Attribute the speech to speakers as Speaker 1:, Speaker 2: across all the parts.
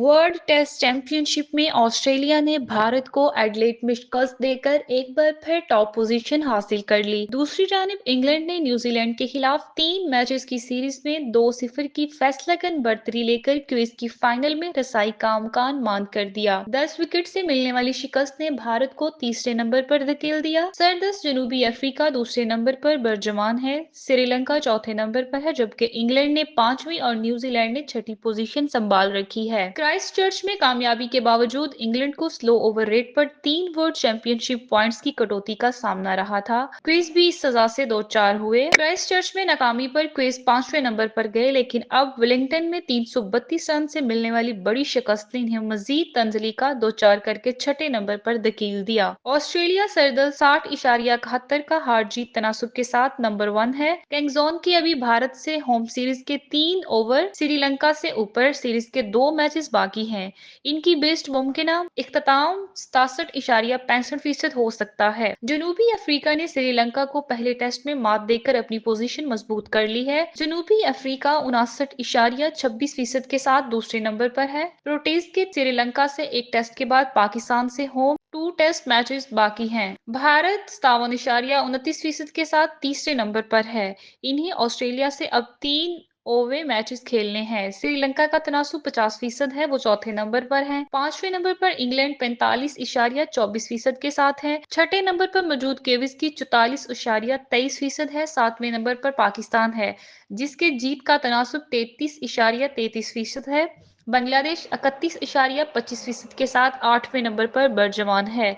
Speaker 1: World test championship में Australia ने भारत को एडिलेड में शिकस्त देकर एक बार फिर टॉप पोजीशन हासिल कर ली। दूसरी जानिब इंग्लैंड ने न्यूजीलैंड के खिलाफ 3 मैचेस की सीरीज में 2-0 की फैसलाकुन बढ़तरी लेकर क्विज की फाइनल में रसाई का इम्कान मांद कर दिया। 10 विकेट से मिलने वाली शिकस्त ने भारत को तीसरे नंबर पर धकेल दिया। सरदस्त जनूबी अफ्रीका दूसरे नंबर पर बरजमान है। श्रीलंका चौथे नंबर पर है, जबकि इंग्लैंड ने 5वीं और न्यूजीलैंड ने छठी पोजीशन संभाल रखी है। क्राइस्टचर्च में कामयाबी के बावजूद इंग्लैंड को स्लो ओवर रेट पर 3 वर्ल्ड चैंपियनशिप पॉइंट्स की कटौती का सामना रहा था। क्विज भी इस सजा से दो चार हुए। क्राइस्टचर्च में नाकामी पर क्विज 5वें नंबर पर गए, लेकिन अब वेलिंगटन में 332 रन से मिलने वाली बड़ी शिकस्त ने इन्हें मजीद तंजली का दो चार करके छठे नंबर पर धकेल दिया। ऑस्ट्रेलिया सरदर्द 60.71 का हार जीत तनासुब के साथ नंबर 1 है। कैंगजोन की अभी भारत से होम सीरीज के 3 ओवर, श्रीलंका से ऊपर सीरीज के 2 मैचेस बाकी हैं। इनकी बेस्ट मुमकिना इख्तिताम 67.65% हो सकता है। जनूबी अफ्रीका ने श्रीलंका को पहले टेस्ट में मात देकर अपनी पोजीशन मजबूत कर ली है। जनूबी अफ्रीका 59.26% के साथ दूसरे नंबर पर है। प्रोटेज के श्रीलंका से एक टेस्ट के बाद पाकिस्तान से होम 2 टेस्ट मैचेस बाकी हैं। भारत 57.29% के साथ तीसरे नंबर पर है। इन्हें ऑस्ट्रेलिया से अब 3 ओवे मैचेस खेलने हैं। श्रीलंका का तनासुब 50% है, वो चौथे नंबर पर है। 5वें नंबर पर इंग्लैंड 45.24% के साथ है। छठे नंबर पर मौजूद केविस की 44.23% है। 7वें नंबर पर पाकिस्तान है, जिसके जीत का तनासुब 33.33% है। बांग्लादेश 31.25% के साथ 8वें नंबर पर बरजमान है।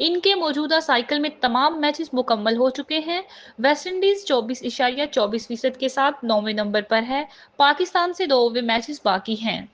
Speaker 1: इनके मौजूदा साइकिल में तमाम मैचेस मुकम्मल हो चुके हैं। वेस्टइंडीज 24.24% के साथ 9वें नंबर पर है। पाकिस्तान से 2 मैचेस बाकी हैं।